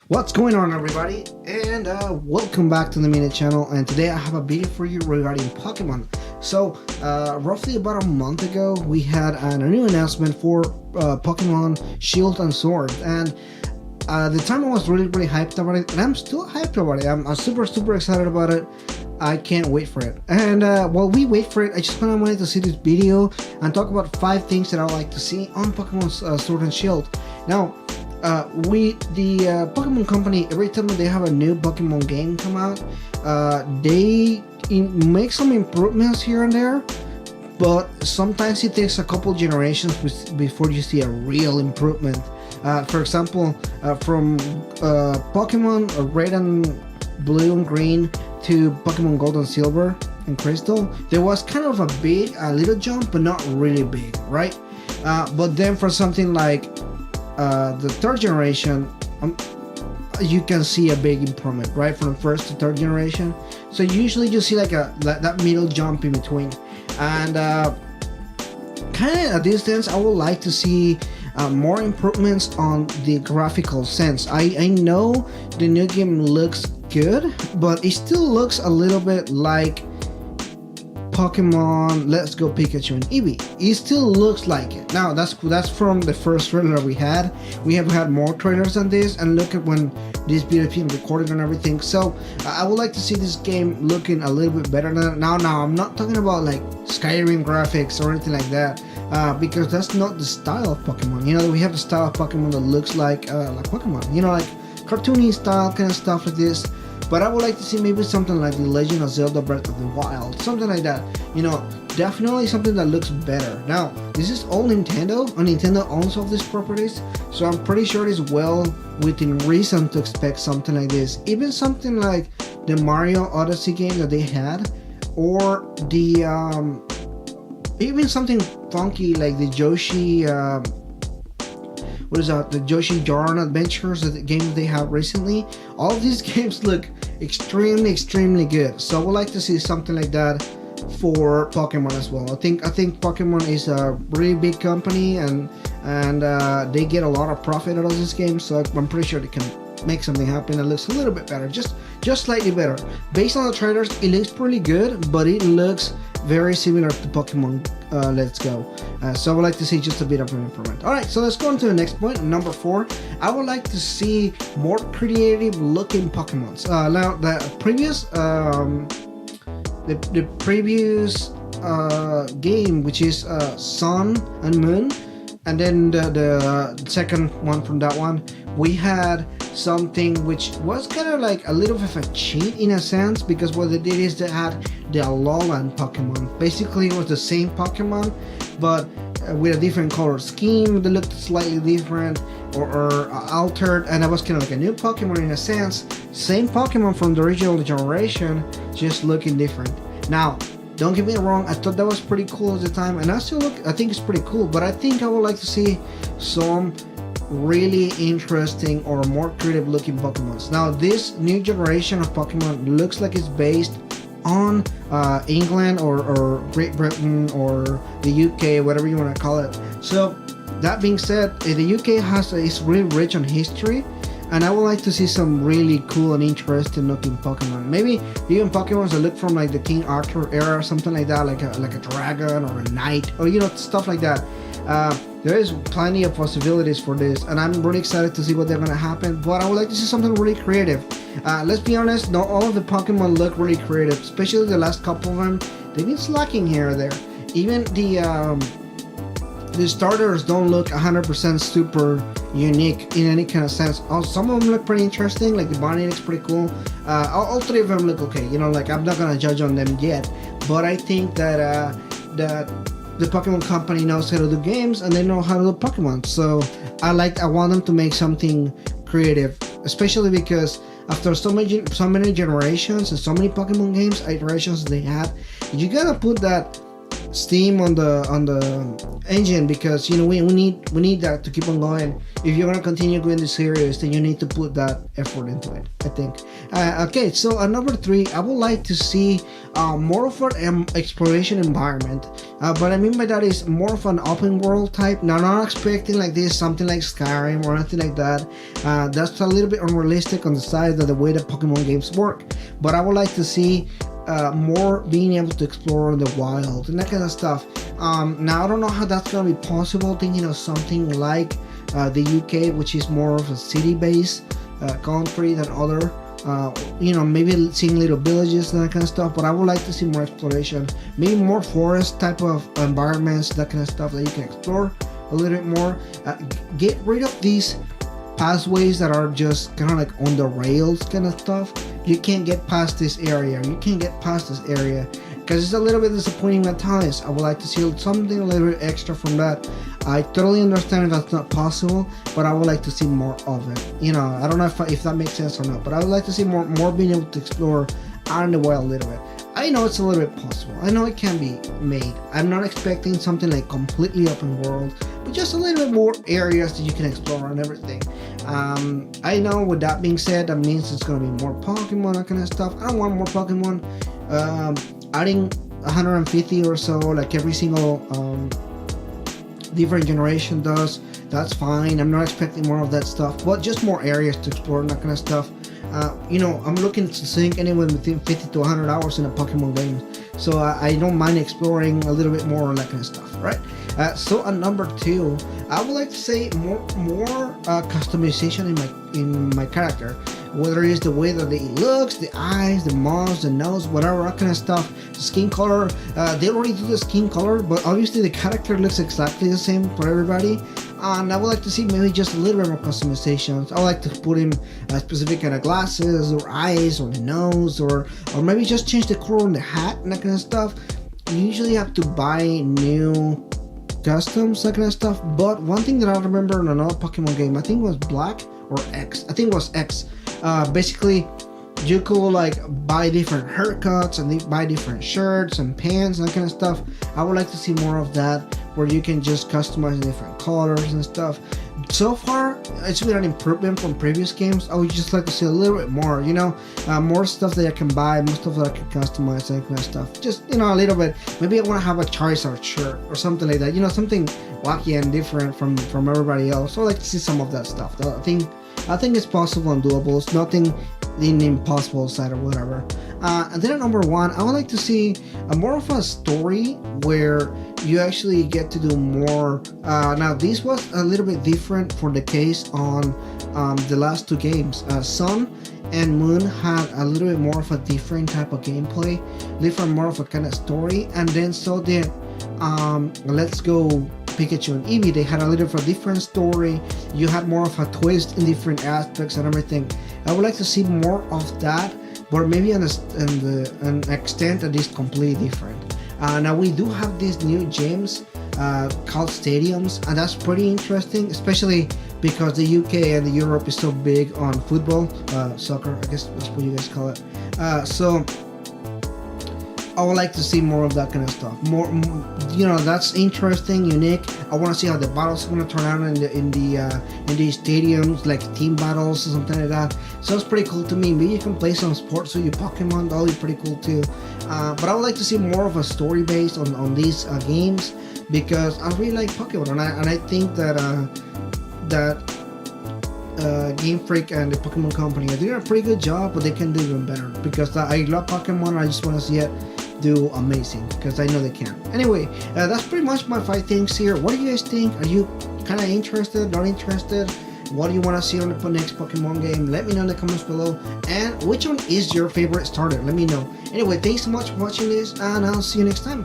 What's going on, everybody, and welcome back to the Minute Channel. And today I have a video for you regarding Pokemon. So roughly about a month ago we had a new announcement for Pokemon Shield and Sword, and at the time I was really hyped about it, and I'm still hyped about it. I'm super excited about it. I can't wait for it. And while we wait for it, I just kind of wanted to see this video and talk about 5 things that I would like to see on Pokemon Sword and Shield. Now, the Pokemon Company, every time that they have a new Pokemon game come out, they make some improvements here and there, but sometimes it takes a couple generations before you see a real improvement. For example, from Pokemon Red and Blue and Green to Pokemon Gold and Silver and Crystal, there was kind of a little jump, but not really big, right? But then for something like the third generation, you can see a big improvement, right, from the first to third generation. So usually you see like that middle jump in between, and kind of at this distance, I would like to see more improvements on the graphical sense. I know the new game looks good, but it still looks a little bit like Pokemon Let's Go Pikachu and Eevee. It still looks like it. Now that's from the first trailer we had. We have had more trailers than this, and look at when this video is being recorded and everything. So I would like to see this game looking a little bit better than now. I'm not talking about like Skyrim graphics or anything like that, because that's not the style of Pokemon. You know, we have the style of Pokemon that looks like Pokemon. You know, like cartoony style kind of stuff like this. But I would like to see maybe something like The Legend of Zelda Breath of the Wild, something like that. You know, definitely something that looks better. Now, this is all Nintendo, and Nintendo owns all these properties, so I'm pretty sure it is well within reason to expect something like this. Even something like the Mario Odyssey game that they had, or the even something funky like the Yoshi. What is that? The Yoshi Yarn Adventures, the game they have recently. All of these games look extremely good. So I would like to see something like that for Pokemon as well. I think Pokemon is a really big company, and they get a lot of profit out of this game. So I'm pretty sure they can make something happen that looks a little bit better, just slightly better. Based on the trailers, it looks pretty good, but it looks very similar to Pokemon Let's Go. So I would like to see just a bit of an improvement. Alright, so let's go on to the next point, number 4. I would like to see more creative looking Pokemons. Now the previous game, which is Sun and Moon, and then the second one from that one, we had something which was kind of like a little bit of a cheat in a sense, because what they did is they had the Alolan Pokemon. Basically it was the same Pokemon, but with a different color scheme that looked slightly different or altered, and that was kind of like a new Pokemon in a sense. Same Pokemon from the original generation, just looking different. Now, don't get me wrong, I thought that was pretty cool at the time, and I think it's pretty cool, but I think I would like to see some really interesting or more creative looking Pokemons. Now, this new generation of Pokemon looks like it's based on England or Great Britain or the UK, whatever you want to call it. So that being said, the UK is really rich on history, and I would like to see some really cool and interesting looking Pokemon. Maybe even Pokemon that look from like the King Arthur era or something like that, like a dragon or a knight, or you know, stuff like that. There is plenty of possibilities for this, and I'm really excited to see what they're gonna happen. But I would like to see something really creative. Let's be honest, not all of the Pokemon look really creative, especially the last couple of them. They've been slacking here or there. Even the starters don't look 100% super unique in any kind of sense. Some of them look pretty interesting, like the Bonnie looks pretty cool. All 3 of them look okay. You know, like I'm not gonna judge on them yet, but I think that the Pokemon Company knows how to do games, and they know how to do Pokemon. So I want them to make something creative, especially because after so many generations and so many Pokemon games iterations they have, you gotta put that steam on the engine, because we need that to keep on going. If you're gonna continue doing the series, then you need to put that effort into it, I think. Okay, so number 3, I would like to see more of an exploration environment. What I mean by that is more of an open world type. Now, not expecting like this something like Skyrim or anything like that. That's a little bit unrealistic on the side of the way that Pokemon games work. But I would like to see more being able to explore the wild and that kind of stuff. Now, I don't know how that's gonna be possible. Thinking of something like the UK, which is more of a city-based country than other. Maybe seeing little villages and that kind of stuff. But I would like to see more exploration, maybe more forest type of environments, that kind of stuff that you can explore a little bit more. Get rid of these pathways that are just kind of like on the rails kind of stuff. You can't get past this area, because it's a little bit disappointing at times. I would like to see something a little bit extra from that. I totally understand if that's not possible, but I would like to see more of it. I don't know if that makes sense or not, but I would like to see more being able to explore out in the wild a little bit. I know it's a little bit possible. I know it can be made. I'm not expecting something like completely open world, but just a little bit more areas that you can explore and everything. I know with that being said, that means it's going to be more Pokemon, that kind of stuff. I don't want more Pokemon. Adding 150 or so, like every single different generation does, that's fine. I'm not expecting more of that stuff, but just more areas to explore and that kind of stuff. I'm looking to sink anywhere between 50 to 100 hours in a Pokemon game, so I don't mind exploring a little bit more and that kind of stuff, right? So at number 2, I would like to say more customization in my character, whether it's the way that it looks, the eyes, the mouth, the nose, whatever, that kind of stuff. The skin color, they already do the skin color, but obviously the character looks exactly the same for everybody. And I would like to see maybe just a little bit more customizations. I would like to put in a specific kind of glasses or eyes or the nose, or maybe just change the color on the hat and that kind of stuff. You usually have to buy new customs, that kind of stuff. But one thing that I remember in another Pokemon game, I think it was Black or X. I think it was X. Basically, you could like buy different haircuts and buy different shirts and pants and that kind of stuff. I would like to see more of that, where you can just customize different colors and stuff. So far, it's been an improvement from previous games. I would just like to see a little bit more, more stuff that I can buy, more stuff that I can customize, that kind of stuff. Just, a little bit. Maybe I want to have a Charizard shirt or something like that. Something wacky and different from everybody else. So I like to see some of that stuff. I think it's possible and doable. It's nothing in the impossible side or whatever. And then at number 1, I would like to see more of a story where you actually get to do more. Now, this was a little bit different for the case on the last 2 games. Sun and Moon had a little bit more of a different type of gameplay, more of a kind of story. And then so did Let's Go Pikachu and Eevee. They had a little bit of a different story. You had more of a twist in different aspects and everything. I would like to see more of that, but maybe an extent that is completely different. Now we do have these new gyms called stadiums, and that's pretty interesting, especially because the UK and the Europe is so big on football, soccer, I guess that's what you guys call it. So I would like to see more of that kind of stuff. More, that's interesting, unique. I want to see how the battles are going to turn out in these stadiums, like team battles or something like that. So it's pretty cool to me. Maybe you can play some sports with your Pokemon. That'll be pretty cool too. But I would like to see more of a story based on these games, because I really like Pokemon, and I think that Game Freak and the Pokemon Company are doing a pretty good job, but they can do even better, because I love Pokemon and I just want to see it do amazing, because I know they can. Anyway, that's pretty much my 5 things here. What do you guys think? Are you kind of interested, not interested? What do you want to see on the next Pokemon game? Let me know in the comments below. And which one is your favorite starter? Let me know. Anyway, thanks so much for watching this, and I'll see you next time.